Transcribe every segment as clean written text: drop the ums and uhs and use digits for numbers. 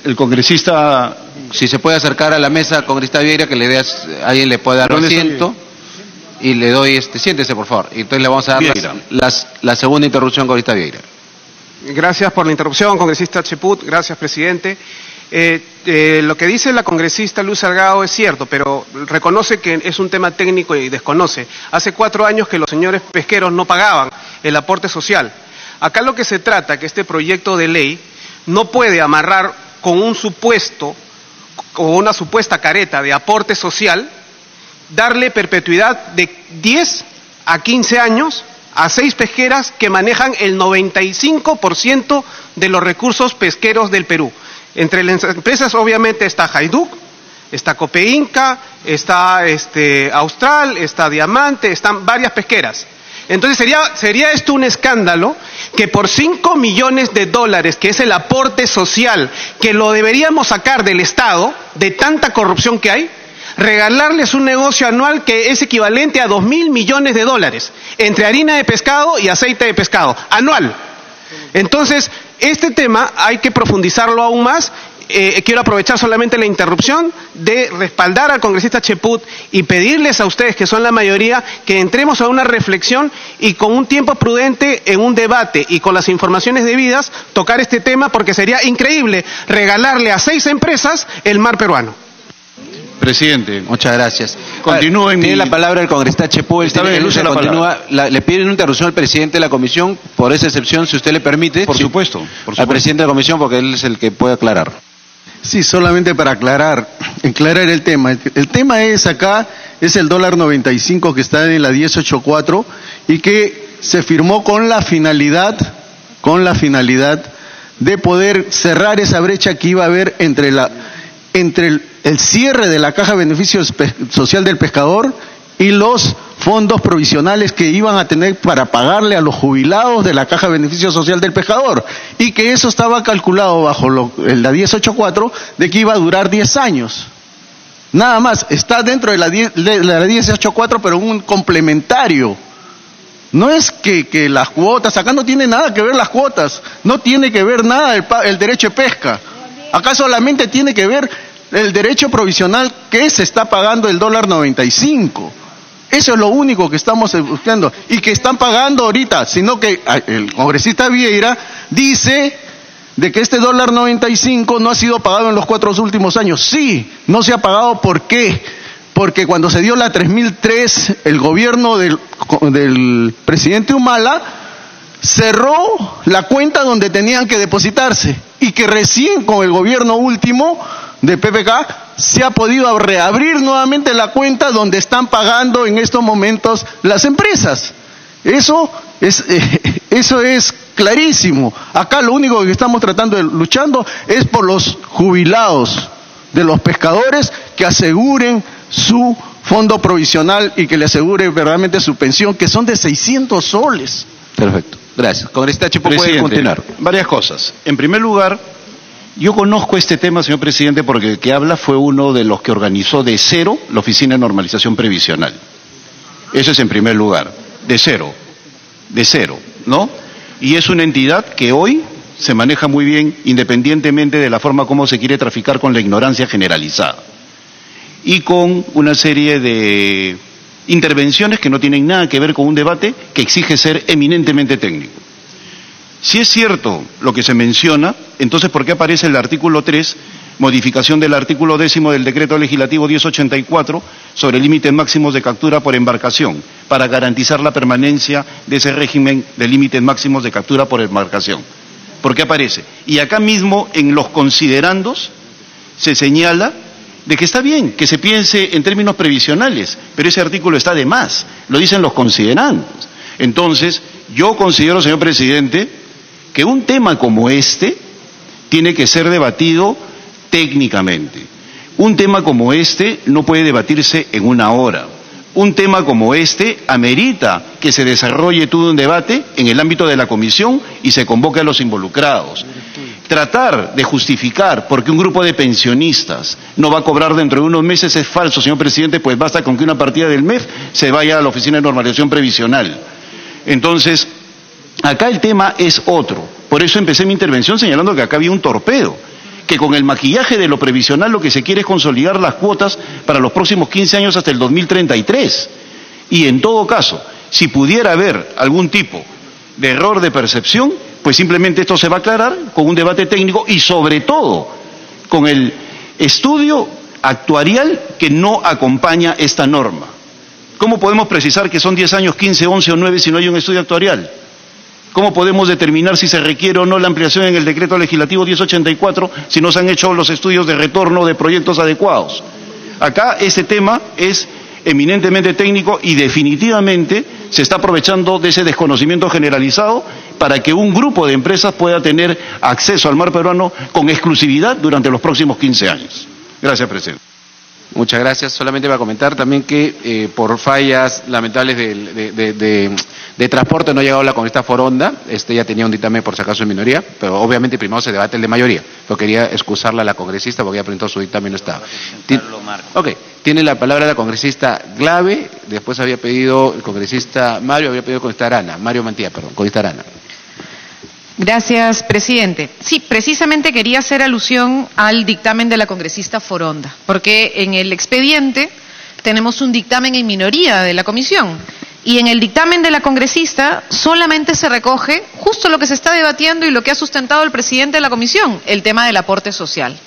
El congresista... Si se puede acercar a la mesa, congresista Vieira, que le dé, alguien le puede dar asiento. Y le doy, siéntese por favor. Y entonces le vamos a dar la segunda interrupción, congresista Vieira. Gracias por la interrupción, congresista Cheput. Gracias, presidente. Lo que dice la congresista Luz Salgado es cierto, pero reconoce que es un tema técnico y desconoce. Hace 4 años que los señores pesqueros no pagaban el aporte social. Acá lo que se trata, que este proyecto de ley no puede amarrar con un supuesto, con una supuesta careta de aporte social, darle perpetuidad de 10 a 15 años a 6 pesqueras que manejan el 95% de los recursos pesqueros del Perú. Entre las empresas obviamente está Hajduk, está Copeinca, está Austral, está Diamante, están varias pesqueras. Entonces sería esto un escándalo que por $5 millones, que es el aporte social, que lo deberíamos sacar del Estado, de tanta corrupción que hay, regalarles un negocio anual que es equivalente a $2.000 millones entre harina de pescado y aceite de pescado, anual. Entonces, este tema hay que profundizarlo aún más. Quiero aprovechar solamente la interrupción de respaldar al congresista Cheput y pedirles a ustedes, que son la mayoría, que entremos a una reflexión y con un tiempo prudente en un debate y con las informaciones debidas tocar este tema, porque sería increíble regalarle a 6 empresas el mar peruano. Presidente. Muchas gracias. Continúe. Tiene la palabra el congresista Cheput. Le pide una interrupción al presidente de la comisión, por esa excepción, si usted le permite. Por supuesto. Al presidente de la comisión, porque él es el que puede aclarar. Sí, solamente para aclarar el tema. El tema es acá, es el $95 que está en la 1084 y que se firmó con la finalidad de poder cerrar esa brecha que iba a haber entre el cierre de la Caja de Beneficios Social del Pescador y los fondos provisionales que iban a tener para pagarle a los jubilados de la Caja de Beneficio Social del Pescador, y que eso estaba calculado bajo la 1084 de que iba a durar 10 años. Nada más, está dentro de la 1084, pero un complementario. No es que las cuotas, acá no tiene nada que ver las cuotas, no tiene que ver nada el derecho de pesca. Acá solamente tiene que ver el derecho provisional que se está pagando el $95. Eso es lo único que estamos buscando y que están pagando ahorita, sino que el congresista Vieira dice de que este $95 no ha sido pagado en los 4 últimos años. Sí, no se ha pagado. ¿Por qué? Porque cuando se dio la 3003, el gobierno del presidente Humala cerró la cuenta donde tenían que depositarse, y que recién con el gobierno último de PPK se ha podido reabrir nuevamente la cuenta donde están pagando en estos momentos las empresas. Eso es clarísimo. Acá lo único que estamos luchando es por los jubilados de los pescadores, que aseguren su fondo provisional y que le asegure verdaderamente su pensión, que son de 600 soles. Perfecto. Gracias. Congresista Cheput, puede continuar. Varias cosas. En primer lugar, yo conozco este tema, señor presidente, porque el que habla fue uno de los que organizó de cero la Oficina de Normalización Previsional. Eso es en primer lugar. De cero, ¿no? Y es una entidad que hoy se maneja muy bien, independientemente de la forma como se quiere traficar con la ignorancia generalizada. Y con una serie de intervenciones que no tienen nada que ver con un debate que exige ser eminentemente técnico. Si es cierto lo que se menciona, entonces ¿por qué aparece el artículo 3, modificación del artículo 10 del Decreto Legislativo 1084 sobre límites máximos de captura por embarcación, para garantizar la permanencia de ese régimen de límites máximos de captura por embarcación? ¿Por qué aparece? Y acá mismo en los considerandos se señala de que está bien que se piense en términos previsionales, pero ese artículo está de más, lo dicen los considerandos. Entonces, yo considero, señor presidente, que un tema como este tiene que ser debatido técnicamente. Un tema como este no puede debatirse en una hora. Un tema como este amerita que se desarrolle todo un debate en el ámbito de la comisión y se convoque a los involucrados. Tratar de justificar porque un grupo de pensionistas no va a cobrar dentro de unos meses es falso, señor presidente, pues basta con que una partida del MEF se vaya a la Oficina de Normalización Previsional. Entonces, acá el tema es otro. Por eso empecé mi intervención señalando que acá había un torpedo, que con el maquillaje de lo previsional lo que se quiere es consolidar las cuotas para los próximos 15 años hasta el 2033. Y en todo caso, si pudiera haber algún tipo de error de percepción, pues simplemente esto se va a aclarar con un debate técnico y sobre todo con el estudio actuarial que no acompaña esta norma. ¿Cómo podemos precisar que son 10 años, 15, 11 o 9 si no hay un estudio actuarial? ¿Cómo podemos determinar si se requiere o no la ampliación en el decreto legislativo 1084 si no se han hecho los estudios de retorno de proyectos adecuados? Acá este tema es eminentemente técnico y definitivamente se está aprovechando de ese desconocimiento generalizado para que un grupo de empresas pueda tener acceso al mar peruano con exclusividad durante los próximos 15 años. Gracias, presidente. Muchas gracias. Solamente para comentar también que por fallas lamentables de transporte no ha llegado la congresista Foronda. Ya tenía un dictamen por si acaso en minoría, pero obviamente primero se debate el de mayoría. Pero quería excusarla a la congresista porque ya presentó su dictamen y no estaba. Ok, tiene la palabra la congresista Glave, después había pedido el congresista Mario, había pedido el congresista Arana, Mario Mantilla, perdón, congresista Arana. Gracias, presidente. Sí, precisamente quería hacer alusión al dictamen de la congresista Foronda, porque en el expediente tenemos un dictamen en minoría de la comisión y en el dictamen de la congresista solamente se recoge justo lo que se está debatiendo y lo que ha sustentado el presidente de la comisión, el tema del aporte social.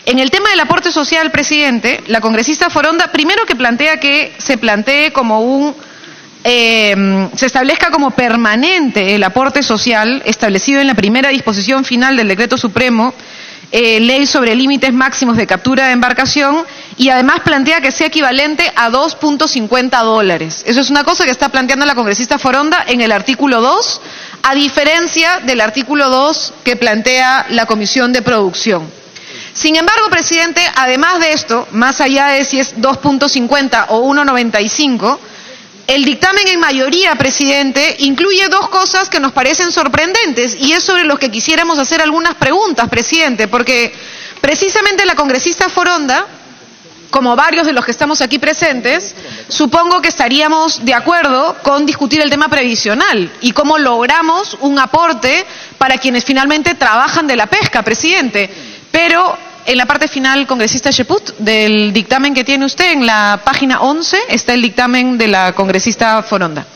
En el tema del aporte social, presidente, la congresista Foronda, primero que plantea que se plantee como se establezca como permanente el aporte social establecido en la primera disposición final del Decreto Supremo, Ley sobre límites máximos de captura de embarcación, y además plantea que sea equivalente a $2.50. Eso es una cosa que está planteando la congresista Foronda en el artículo 2, a diferencia del artículo 2 que plantea la Comisión de Producción. Sin embargo, presidente, además de esto, más allá de si es 2.50 o 1.95, el dictamen en mayoría, presidente, incluye dos cosas que nos parecen sorprendentes y es sobre los que quisiéramos hacer algunas preguntas, presidente, porque precisamente la congresista Foronda, como varios de los que estamos aquí presentes, supongo que estaríamos de acuerdo con discutir el tema previsional y cómo logramos un aporte para quienes finalmente trabajan de la pesca, presidente. Pero en la parte final, congresista Cheput, del dictamen que tiene usted, en la página 11, está el dictamen de la congresista Foronda.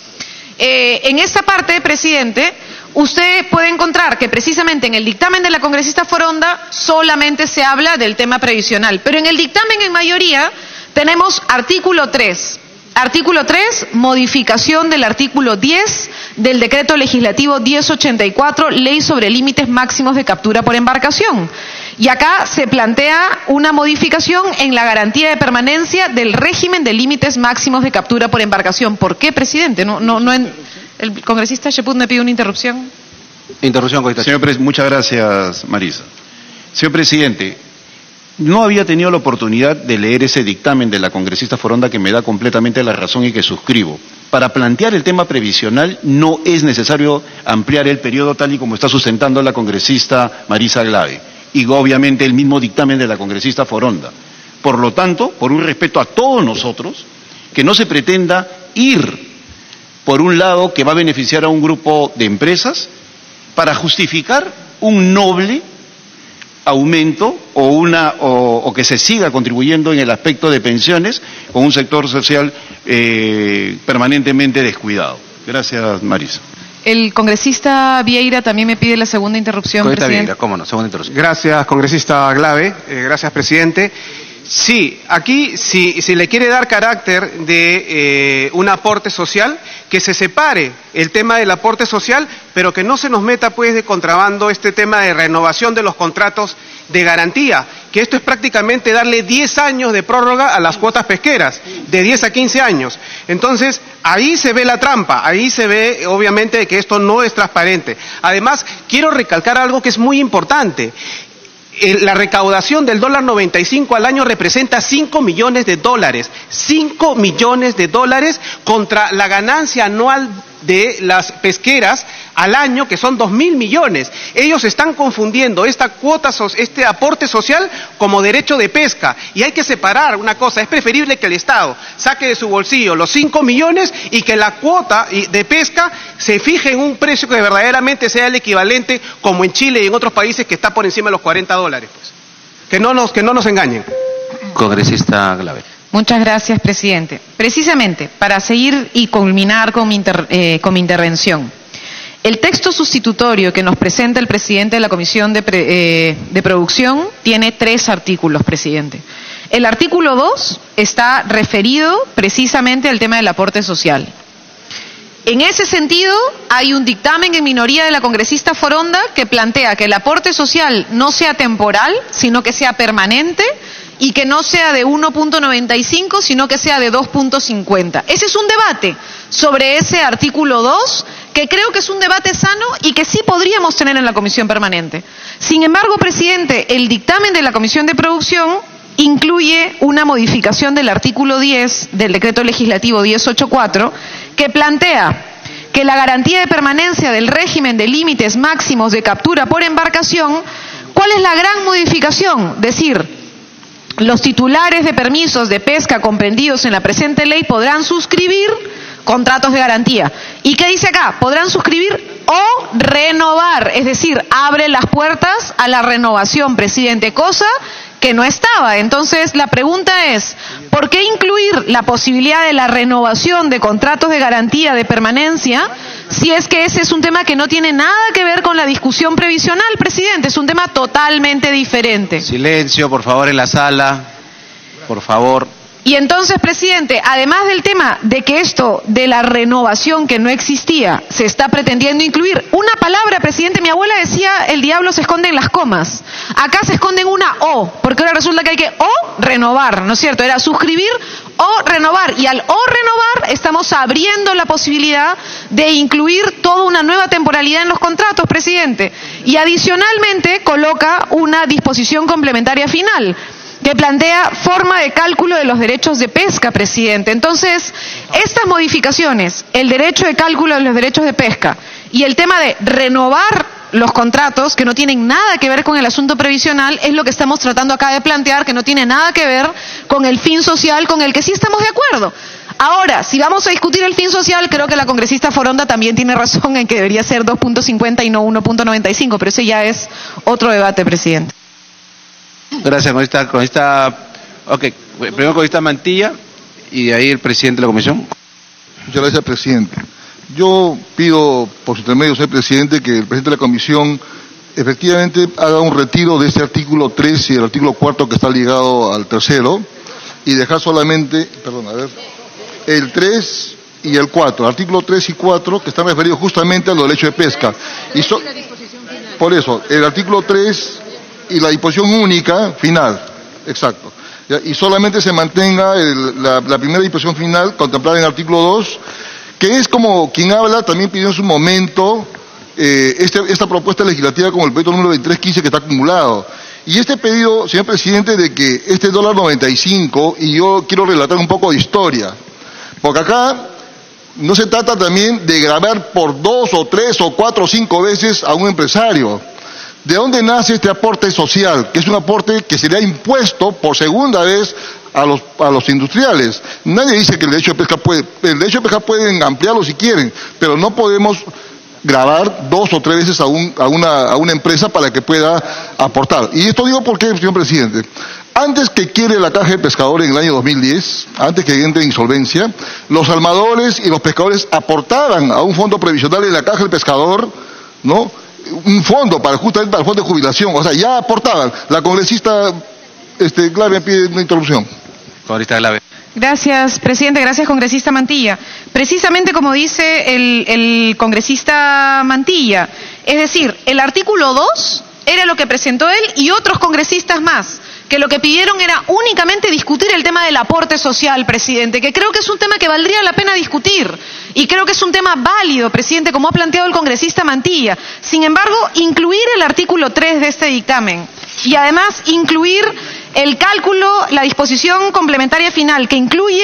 En esta parte, presidente, usted puede encontrar que precisamente en el dictamen de la congresista Foronda solamente se habla del tema previsional, pero en el dictamen en mayoría tenemos artículo 3. Artículo 3, modificación del artículo 10 del Decreto Legislativo 1084, Ley sobre límites máximos de captura por embarcación. Y acá se plantea una modificación en la garantía de permanencia del régimen de límites máximos de captura por embarcación. ¿Por qué, presidente? El congresista Cheput me pide una interrupción. Interrupción, congresista. Muchas gracias, Marisa. Señor presidente, no había tenido la oportunidad de leer ese dictamen de la congresista Foronda que me da completamente la razón y que suscribo. Para plantear el tema previsional no es necesario ampliar el periodo tal y como está sustentando la congresista Marisa Glave y obviamente el mismo dictamen de la congresista Foronda. Por lo tanto, por un respeto a todos nosotros, que no se pretenda ir por un lado que va a beneficiar a un grupo de empresas para justificar un noble aumento o que se siga contribuyendo en el aspecto de pensiones con un sector social permanentemente descuidado. Gracias, Marisa. El congresista Vieira también me pide la segunda interrupción, presidente. Vieira, cómo no, segunda interrupción. Gracias, congresista Glave. Gracias, presidente. Sí, aquí si le quiere dar carácter de un aporte social, que se separe el tema del aporte social, pero que no se nos meta pues de contrabando este tema de renovación de los contratos de garantía, que esto es prácticamente darle 10 años de prórroga a las cuotas pesqueras, de 10 a 15 años. Entonces, ahí se ve la trampa, ahí se ve obviamente que esto no es transparente. Además, quiero recalcar algo que es muy importante. La recaudación del $95 al año representa $5 millones, $5 millones contra la ganancia anual de las pesqueras al año, que son 2.000 millones. Ellos están confundiendo esta cuota, este aporte social como derecho de pesca. Y hay que separar una cosa, es preferible que el Estado saque de su bolsillo los 5 millones y que la cuota de pesca se fije en un precio que verdaderamente sea el equivalente, como en Chile y en otros países, que está por encima de los $40. Pues. Que no nos engañen. Congresista Glave. Muchas gracias, presidente. Precisamente, para seguir y culminar con mi intervención, el texto sustitutorio que nos presenta el presidente de la Comisión de Producción tiene 3 artículos, presidente. El artículo 2 está referido precisamente al tema del aporte social. En ese sentido, hay un dictamen en minoría de la congresista Foronda que plantea que el aporte social no sea temporal, sino que sea permanente, y que no sea de 1.95, sino que sea de 2.50. Ese es un debate sobre ese artículo 2, que creo que es un debate sano y que sí podríamos tener en la comisión permanente. Sin embargo, presidente, el dictamen de la Comisión de Producción incluye una modificación del artículo 10 del decreto legislativo 1084, que plantea que la garantía de permanencia del régimen de límites máximos de captura por embarcación, ¿cuál es la gran modificación? Decir, los titulares de permisos de pesca comprendidos en la presente ley podrán suscribir contratos de garantía. ¿Y qué dice acá? Podrán suscribir o renovar, es decir, abre las puertas a la renovación, presidente, cosa que no estaba. Entonces, la pregunta es, ¿por qué incluir la posibilidad de la renovación de contratos de garantía de permanencia si es que ese es un tema que no tiene nada que ver con la discusión previsional, presidente? Es un tema totalmente diferente. Silencio, por favor, en la sala. Por favor. Y entonces, presidente, además del tema de que esto de la renovación que no existía se está pretendiendo incluir una palabra, presidente, mi abuela decía, el diablo se esconde en las comas. Acá se esconde en una O, porque ahora resulta que hay que o renovar, ¿no es cierto? Era suscribir o renovar. Y al o renovar estamos abriendo la posibilidad de incluir toda una nueva temporalidad en los contratos, presidente. Y adicionalmente coloca una disposición complementaria final, que plantea forma de cálculo de los derechos de pesca, presidente. Entonces, estas modificaciones, el derecho de cálculo de los derechos de pesca y el tema de renovar los contratos, que no tienen nada que ver con el asunto previsional, es lo que estamos tratando acá de plantear, que no tiene nada que ver con el fin social con el que sí estamos de acuerdo. Ahora, si vamos a discutir el fin social, creo que la congresista Foronda también tiene razón en que debería ser 2.50 y no 1.95, pero ese ya es otro debate, presidente. Gracias, congresista. Ok, primero congresista Mantilla y de ahí el presidente de la comisión. Muchas gracias, presidente. Yo pido, por su intermedio, señor presidente, que el presidente de la comisión efectivamente haga un retiro de este artículo 3 y el artículo 4 que está ligado al tercero y dejar solamente, el 3 y el 4, artículo 3 y 4 que están referidos justamente a los derechos de pesca. Por eso, el artículo 3 y la disposición única final, exacto. Y solamente se mantenga la primera disposición final contemplada en el artículo 2, que es como quien habla, también pidió en su momento esta propuesta legislativa como el proyecto número 2315 que está acumulado. Y este pedido, señor presidente, de que este $95, y yo quiero relatar un poco de historia, porque acá no se trata también de gravar por 2 o 3 o 4 o 5 veces a un empresario. ¿De dónde nace este aporte social? Que es un aporte que sería impuesto por segunda vez a los industriales. Nadie dice que el derecho de pesca pueden ampliarlo si quieren, pero no podemos grabar 2 o 3 veces a una empresa para que pueda aportar. Y esto digo porque, señor presidente, antes que quiebre la Caja de Pescadores en el año 2010, antes que entre en insolvencia, los armadores y los pescadores aportaban a un fondo previsional de la Caja del Pescador, ¿no?, un fondo justamente para el fondo de jubilación, o sea, ya aportaban. La congresista Glave pide una interrupción. Congresista Glave. Gracias, presidente. Gracias, congresista Mantilla. Precisamente como dice el congresista Mantilla, es decir, el artículo 2 era lo que presentó él y otros congresistas más, que lo que pidieron era únicamente discutir el tema del aporte social, presidente, que creo que es un tema que valdría la pena discutir. Y creo que es un tema válido, presidente, como ha planteado el congresista Mantilla. Sin embargo, incluir el artículo 3 de este dictamen y además incluir el cálculo, la disposición complementaria final, que incluye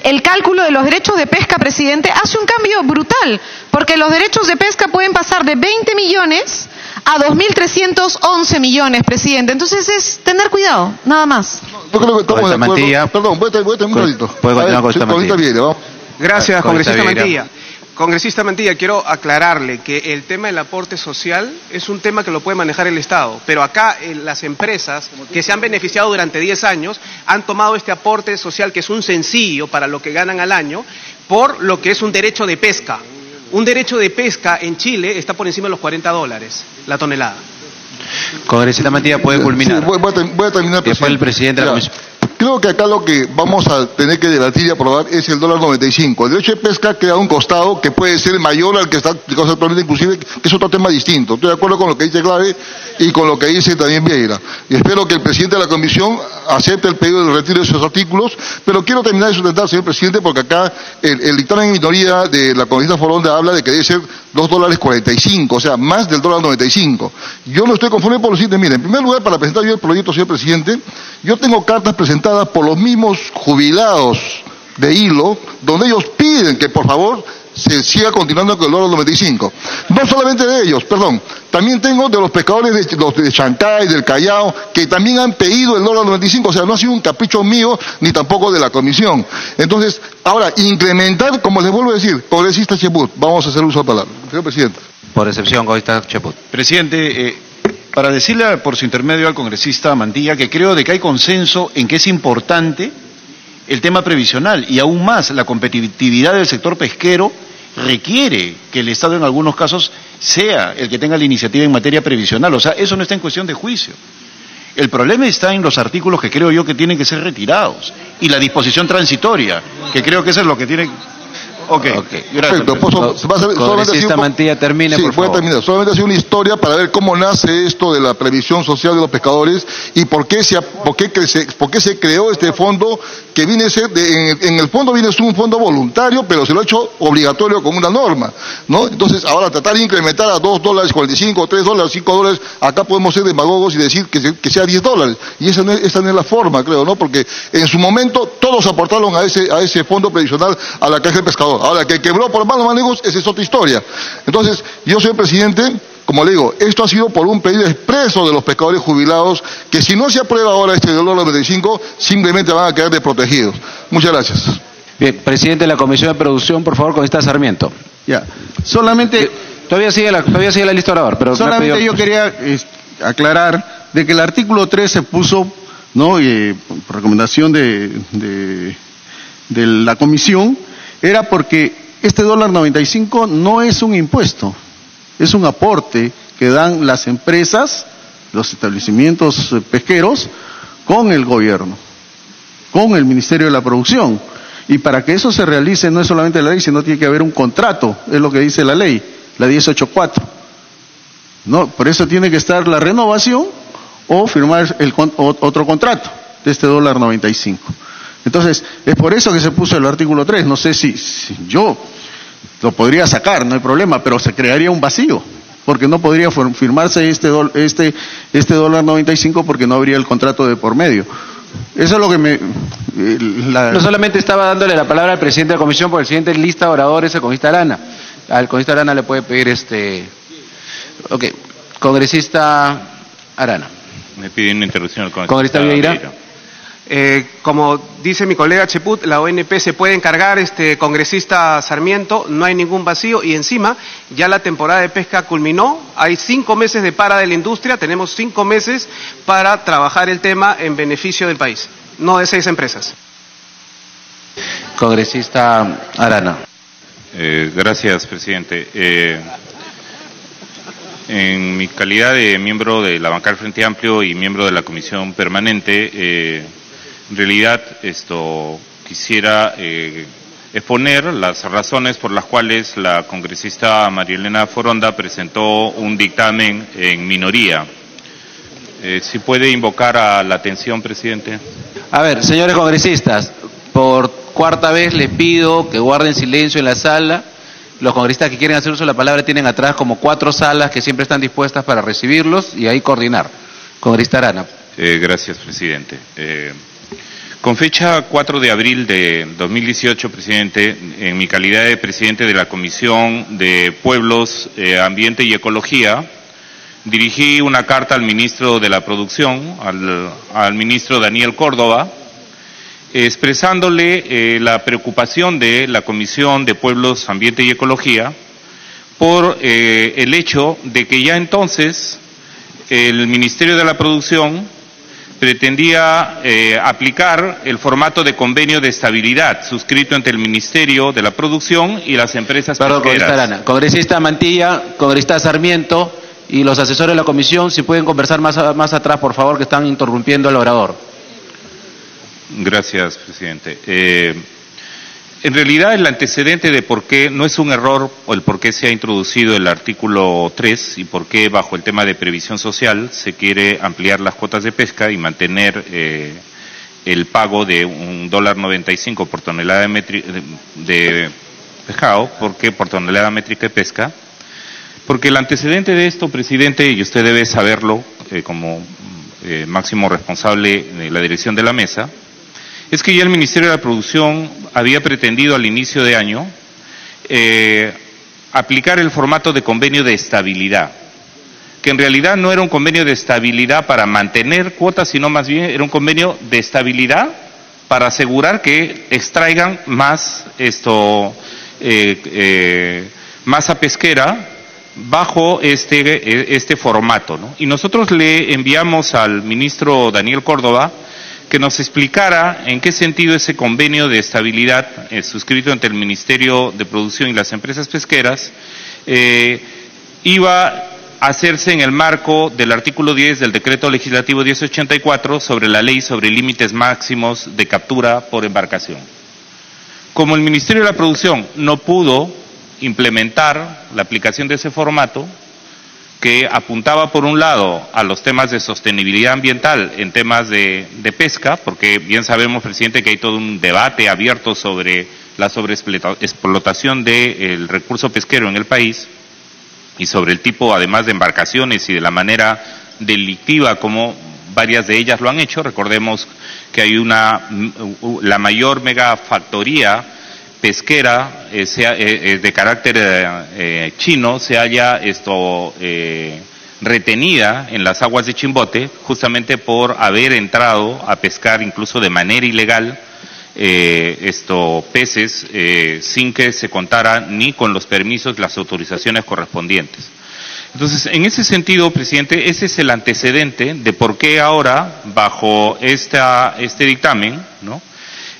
el cálculo de los derechos de pesca, presidente, hace un cambio brutal, porque los derechos de pesca pueden pasar de 20 millones a 2.311 millones, presidente. Entonces es tener cuidado, nada más. Yo creo que estamos de acuerdo. Mantilla. Perdón, voy a terminar un ratito. Puede continuar con esta ahorita viene, vamos. Gracias, Con esta congresista Vieira. Mantilla. Congresista Mantilla, quiero aclararle que el tema del aporte social es un tema que lo puede manejar el Estado, pero acá las empresas que se han beneficiado durante 10 años han tomado este aporte social, que es un sencillo para lo que ganan al año, por lo que es un derecho de pesca. Un derecho de pesca en Chile está por encima de los $40 la tonelada. Congresista Mantilla puede culminar. Sí, voy a terminar, Después el presidente de la comisión. Creo que acá lo que vamos a tener que debatir y aprobar es el $1.95. El derecho de pesca queda a un costado que puede ser mayor al que está aplicado actualmente, inclusive, que es otro tema distinto. Estoy de acuerdo con lo que dice Clave y con lo que dice también Vieira. Y espero que el presidente de la comisión acepte el pedido del retiro de esos artículos, pero quiero terminar de sustentar, señor presidente, porque acá el dictamen en minoría de la congresista Foronda habla de que debe ser $2.45, o sea, más del $1.95. Yo no estoy conforme por lo siguiente. Mire, en primer lugar, para presentar yo el proyecto, señor presidente, yo tengo cartas presentadas por los mismos jubilados de hilo, donde ellos piden que por favor se siga continuando con el $1.95. No solamente de ellos, perdón, también tengo de los pescadores de Chancay, del Callao, que también han pedido el $1.95, o sea, no ha sido un capricho mío, ni tampoco de la comisión. Entonces, ahora, incrementar, como les vuelvo a decir, congresista Cheput, vamos a hacer uso de la palabra. Señor presidente. Por excepción, congresista Cheput. Presidente, para decirle por su intermedio al congresista Mantilla que creo de que hay consenso en que es importante el tema previsional y aún más la competitividad del sector pesquero requiere que el Estado en algunos casos sea el que tenga la iniciativa en materia previsional. O sea, eso no está en cuestión de juicio. El problema está en los artículos que creo yo que tienen que ser retirados y la disposición transitoria, que creo que eso es lo que tiene. Ok, gracias. Perfecto. Congresista Mantilla, termine, sí, por voy a favor. terminar. Solamente ha sido una historia para ver cómo nace esto de la previsión social de los pescadores y por qué se creó este fondo que viene a ser, en el fondo viene a ser un fondo voluntario, pero se lo ha hecho obligatorio como una norma, ¿no? Entonces, ahora tratar de incrementar a $2.45, $3, $5, acá podemos ser demagogos y decir que sea $10. Y esa no es la forma, creo, ¿no? Porque en su momento todos aportaron a ese fondo previsional a la Caja del Pescador. Ahora, que quebró por malos manejos, esa es otra historia. Entonces, yo, señor presidente, como le digo, esto ha sido por un pedido expreso de los pescadores jubilados, que si no se aprueba ahora este $1.95, simplemente van a quedar desprotegidos. Muchas gracias. Bien, presidente de la Comisión de Producción, por favor, congresista Sarmiento. Ya, solamente... Todavía sigue la lista orador, pero Solamente yo quería aclarar de que el artículo 3 se puso, ¿no? Por recomendación de la comisión, era porque este $1.95 no es un impuesto, es un aporte que dan las empresas, los establecimientos pesqueros, con el gobierno, con el Ministerio de la Producción. Y para que eso se realice no es solamente la ley, sino tiene que haber un contrato, es lo que dice la ley, la 1084. No, por eso tiene que estar la renovación o firmar otro contrato de este $1.95. Entonces, es por eso que se puso el artículo 3. No sé si yo lo podría sacar, no hay problema, pero se crearía un vacío, porque no podría firmarse este $1.95 porque no habría el contrato de por medio. Eso es lo que No solamente estaba dándole la palabra al presidente de la comisión, porque el siguiente lista de oradores es el congresista Arana. Al congresista Arana le puede pedir Ok, congresista Arana. Me pide una interrupción al Congresista Vieira. Como dice mi colega Cheput, la ONP se puede encargar, congresista Sarmiento, no hay ningún vacío y encima ya la temporada de pesca culminó, hay 5 meses de para de la industria, tenemos 5 meses para trabajar el tema en beneficio del país, no de 6 empresas. Congresista Arana. Gracias, presidente. En mi calidad de miembro de la bancada del Frente Amplio y miembro de la comisión permanente, en realidad quisiera exponer las razones por las cuales la congresista María Elena Foronda presentó un dictamen en minoría. Si puede invocar a la atención, presidente. A ver, señores congresistas, por cuarta vez les pido que guarden silencio en la sala. Los congresistas que quieren hacer uso de la palabra tienen atrás como 4 salas que siempre están dispuestas para recibirlos y ahí coordinar. Congresista Arana. Gracias, presidente. Con fecha 4 de abril de 2018, presidente, en mi calidad de presidente de la Comisión de Pueblos, Ambiente y Ecología, dirigí una carta al ministro de la Producción, al ministro Daniel Córdoba, expresándole la preocupación de la Comisión de Pueblos, Ambiente y Ecología por el hecho de que ya entonces el Ministerio de la Producción pretendía aplicar el formato de convenio de estabilidad suscrito entre el Ministerio de la Producción y las empresas pesqueras. Congresista Arana, congresista Mantilla, congresista Sarmiento y los asesores de la comisión, si pueden conversar más atrás, por favor, que están interrumpiendo al orador. Gracias, presidente. En realidad, el antecedente de por qué no es un error o el por qué se ha introducido el artículo 3 y por qué bajo el tema de previsión social se quiere ampliar las cuotas de pesca y mantener el pago de $1.95 por tonelada de pescado, por tonelada métrica de pesca. Porque el antecedente de esto, presidente, y usted debe saberlo como máximo responsable de la dirección de la mesa, es que ya el Ministerio de la Producción había pretendido al inicio de año aplicar el formato de convenio de estabilidad, que en realidad no era un convenio de estabilidad para mantener cuotas, sino más bien era un convenio de estabilidad para asegurar que extraigan más masa pesquera bajo este formato, ¿no? Y nosotros le enviamos al ministro Daniel Córdoba que nos explicara en qué sentido ese convenio de estabilidad suscrito entre el Ministerio de Producción y las empresas pesqueras iba a hacerse en el marco del artículo 10 del Decreto Legislativo 1084 sobre la Ley sobre límites máximos de captura por embarcación. Como el Ministerio de la Producción no pudo implementar la aplicación de ese formato, que apuntaba por un lado a los temas de sostenibilidad ambiental en temas de pesca, porque bien sabemos, presidente, que hay todo un debate abierto sobre la sobreexplotación del recurso pesquero en el país y sobre el tipo, además, de embarcaciones y de la manera delictiva como varias de ellas lo han hecho. Recordemos que hay la mayor megafactoría pesquera de carácter chino se halla retenida en las aguas de Chimbote justamente por haber entrado a pescar incluso de manera ilegal peces sin que se contara ni con los permisos, las autorizaciones correspondientes. Entonces, en ese sentido, presidente, ese es el antecedente de por qué ahora, bajo este dictamen, ¿no?,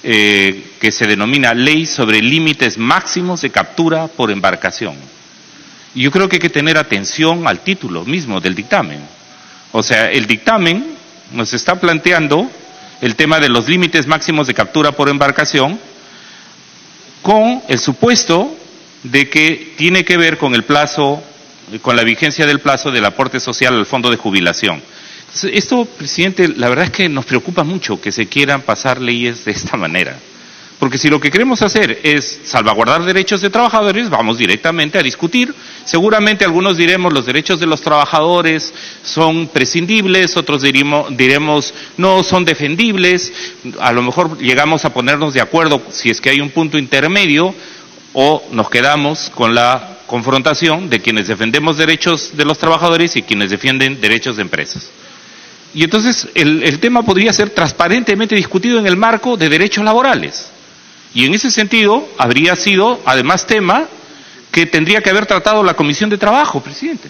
que se denomina Ley sobre Límites Máximos de Captura por Embarcación. Y yo creo que hay que tener atención al título mismo del dictamen. O sea, el dictamen nos está planteando el tema de los límites máximos de captura por embarcación con el supuesto de que tiene que ver con el plazo, con la vigencia del plazo del aporte social al fondo de jubilación. Esto, presidente, la verdad es que nos preocupa mucho que se quieran pasar leyes de esta manera. Porque si lo que queremos hacer es salvaguardar derechos de trabajadores, vamos directamente a discutir. Seguramente algunos diremos los derechos de los trabajadores son prescindibles, otros diremos no son defendibles. A lo mejor llegamos a ponernos de acuerdo si es que hay un punto intermedio o nos quedamos con la confrontación de quienes defendemos derechos de los trabajadores y quienes defienden derechos de empresas. Y entonces el tema podría ser transparentemente discutido en el marco de derechos laborales. Y en ese sentido habría sido, además, tema que tendría que haber tratado la Comisión de Trabajo, presidente.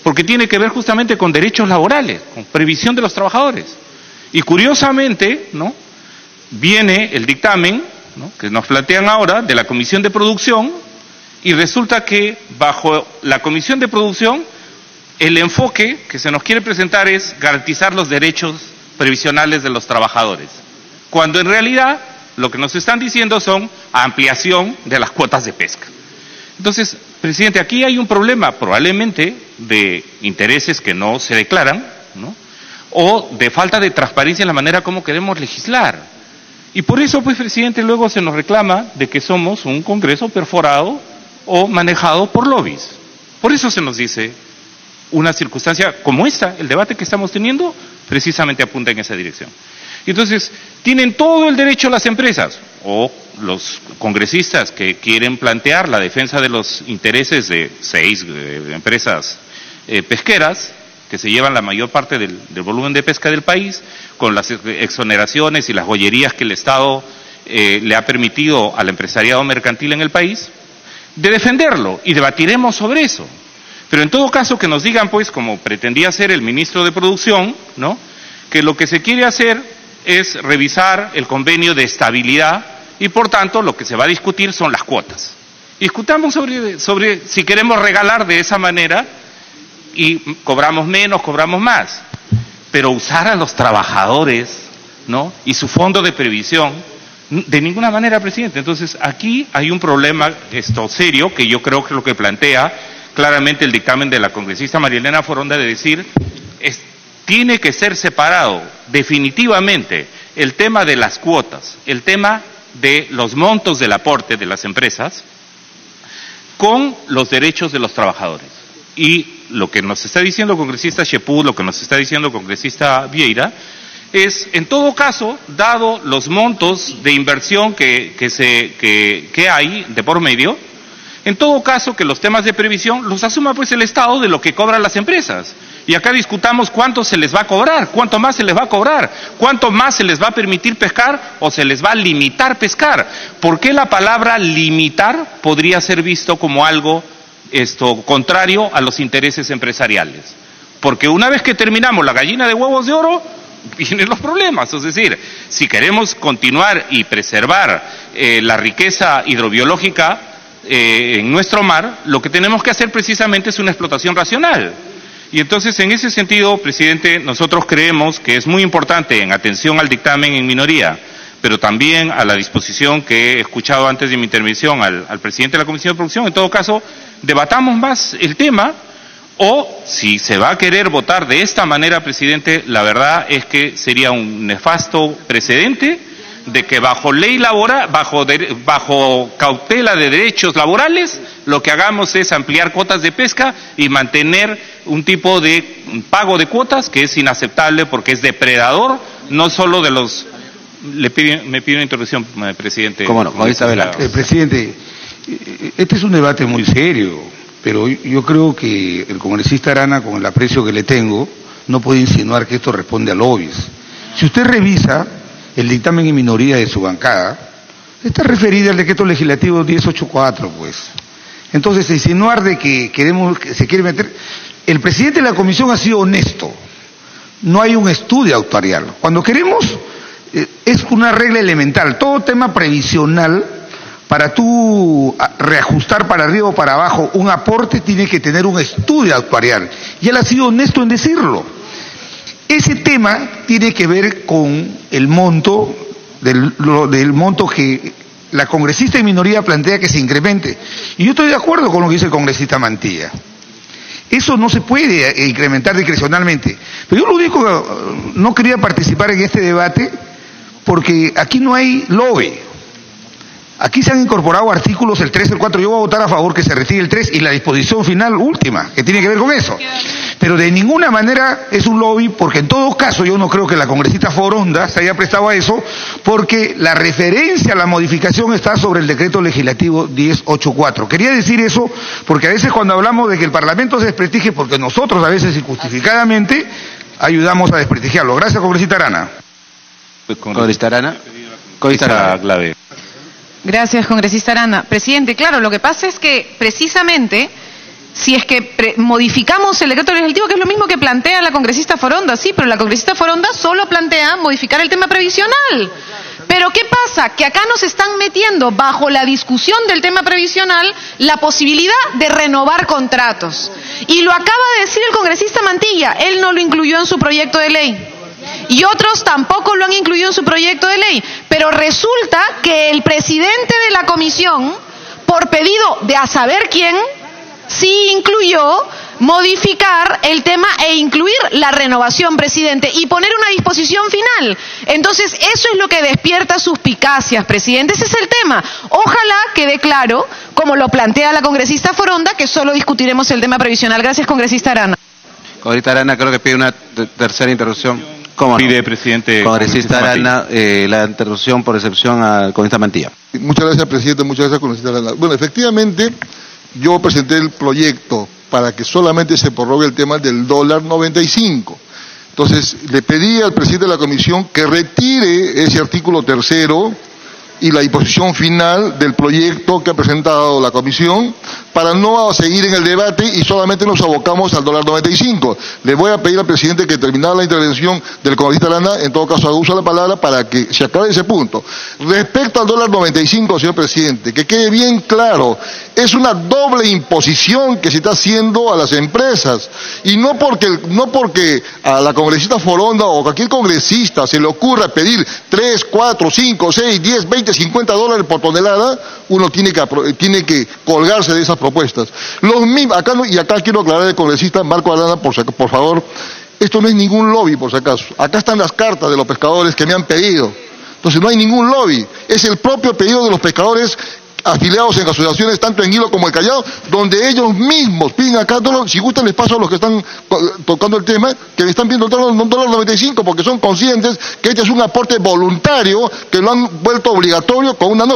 Porque tiene que ver justamente con derechos laborales, con previsión de los trabajadores. Y curiosamente, ¿no?, viene el dictamen, ¿no?, que nos plantean ahora de la Comisión de Producción y resulta que bajo la Comisión de Producción el enfoque que se nos quiere presentar es garantizar los derechos previsionales de los trabajadores, cuando en realidad lo que nos están diciendo son ampliación de las cuotas de pesca. Entonces, presidente, aquí hay un problema probablemente de intereses que no se declaran, ¿no?, o de falta de transparencia en la manera como queremos legislar. Y por eso, pues, presidente, luego se nos reclama de que somos un Congreso perforado o manejado por lobbies. Por eso se nos dice una circunstancia como esta, el debate que estamos teniendo, precisamente apunta en esa dirección. Entonces, tienen todo el derecho las empresas o los congresistas que quieren plantear la defensa de los intereses de 6 empresas pesqueras, que se llevan la mayor parte del volumen de pesca del país, con las exoneraciones y las joyerías que el Estado le ha permitido al empresariado mercantil en el país, de defenderlo, y debatiremos sobre eso. Pero en todo caso que nos digan, pues, como pretendía hacer el ministro de Producción, ¿no?, que lo que se quiere hacer es revisar el convenio de estabilidad y por tanto lo que se va a discutir son las cuotas. Discutamos sobre si queremos regalar de esa manera y cobramos menos, cobramos más, pero usar a los trabajadores, ¿no?, y su fondo de previsión, de ninguna manera, presidente. Entonces aquí hay un problema serio que yo creo que es lo que plantea claramente el dictamen de la congresista María Elena Foronda, de decir, tiene que ser separado definitivamente el tema de las cuotas, el tema de los montos del aporte de las empresas con los derechos de los trabajadores. Y lo que nos está diciendo el congresista Cheput, lo que nos está diciendo el congresista Vieira, es, en todo caso, dado los montos de inversión que hay de por medio, en todo caso que los temas de previsión los asuma pues el Estado de lo que cobran las empresas. Y acá discutamos cuánto se les va a cobrar, cuánto más se les va a cobrar, cuánto más se les va a permitir pescar o se les va a limitar pescar. ¿Por qué la palabra limitar podría ser visto como algo contrario a los intereses empresariales? Porque una vez que terminamos la gallina de huevos de oro, vienen los problemas. Es decir, si queremos continuar y preservar la riqueza hidrobiológica en nuestro mar, lo que tenemos que hacer precisamente es una explotación racional. Y entonces, en ese sentido, presidente, nosotros creemos que es muy importante, en atención al dictamen en minoría, pero también a la disposición que he escuchado antes de mi intervención al presidente de la Comisión de Producción, en todo caso, debatamos más el tema, o si se va a querer votar de esta manera, presidente, la verdad es que sería un nefasto precedente de que bajo ley laboral, bajo cautela de derechos laborales, lo que hagamos es ampliar cuotas de pesca y mantener un tipo de pago de cuotas que es inaceptable porque es depredador, no solo de los... me pido una interrupción, presidente. ¿Cómo no? Presidente, este es un debate muy serio, pero yo creo que el congresista Arana, con el aprecio que le tengo, no puede insinuar que esto responde a lobbies. Si usted revisa el dictamen en minoría de su bancada, está referida al decreto legislativo 1084, pues. Entonces, insinuar de que se quiere meter... El presidente de la comisión ha sido honesto. No hay un estudio actuarial. Cuando queremos, es una regla elemental. Todo tema previsional, para tú reajustar para arriba o para abajo un aporte, tiene que tener un estudio actuarial. Y él ha sido honesto en decirlo. Ese tema tiene que ver con el monto, del monto que la congresista en minoría plantea que se incremente. Y yo estoy de acuerdo con lo que dice el congresista Mantilla. Eso no se puede incrementar discrecionalmente. Pero yo lo único, no quería participar en este debate porque aquí no hay lobby. Aquí se han incorporado artículos, el 3, el 4, yo voy a votar a favor que se retire el 3 y la disposición final última, que tiene que ver con eso. Pero de ninguna manera es un lobby, porque en todo caso yo no creo que la congresista Foronda se haya prestado a eso, porque la referencia a la modificación está sobre el decreto legislativo 1084. Quería decir eso porque a veces cuando hablamos de que el Parlamento se desprestigie, porque nosotros a veces injustificadamente ayudamos a desprestigiarlo. Gracias, congresista Arana. Congresista Arana. Congresista Clave. Gracias, congresista Arana. Presidente, claro, lo que pasa es que precisamente, si es que modificamos el decreto legislativo, que es lo mismo que plantea la congresista Foronda, sí, pero la congresista Foronda solo plantea modificar el tema previsional. Pero ¿qué pasa? Que acá nos están metiendo bajo la discusión del tema previsional la posibilidad de renovar contratos. Y lo acaba de decir el congresista Mantilla, él no lo incluyó en su proyecto de ley. Y otros tampoco lo han incluido en su proyecto de ley. Pero resulta que el presidente de la comisión, por pedido de a saber quién, sí incluyó modificar el tema e incluir la renovación, presidente, y poner una disposición final. Entonces, eso es lo que despierta suspicacias, presidente. Ese es el tema. Ojalá quede claro, como lo plantea la congresista Foronda, que solo discutiremos el tema previsional. Gracias, congresista Arana. Congresista Arana, creo que pide una tercera interrupción. ¿Cómo no? Pide, presidente. Congresista Arana, la interrupción por excepción al congresista Mantilla. Muchas gracias, presidente. Muchas gracias, congresista Arana. Bueno, efectivamente, yo presenté el proyecto para que solamente se prorrogue el tema del $95. Entonces, le pedí al presidente de la comisión que retire ese artículo 3º y la disposición final del proyecto que ha presentado la comisión para no seguir en el debate y solamente nos abocamos al $95. Le voy a pedir al presidente que terminara la intervención del congresista Arana, en todo caso usa la palabra para que se aclare ese punto. Respecto al $95, señor presidente, que quede bien claro, es una doble imposición que se está haciendo a las empresas y no porque a la congresista Foronda o a cualquier congresista se le ocurra pedir 3, 4, 5, 6, 10, 20, $50 por tonelada, uno tiene que colgarse de esas propuestas. Acá quiero aclarar al congresista Marco Arana, por favor, esto no es ningún lobby, por si acaso. Acá están las cartas de los pescadores que me han pedido. Entonces no hay ningún lobby, es el propio pedido de los pescadores afiliados en asociaciones tanto en Hilo como en Callao, donde ellos mismos piden acá, si gustan les paso a los que están tocando el tema, que le están pidiendo $95 porque son conscientes que este es un aporte voluntario que lo han vuelto obligatorio con una norma.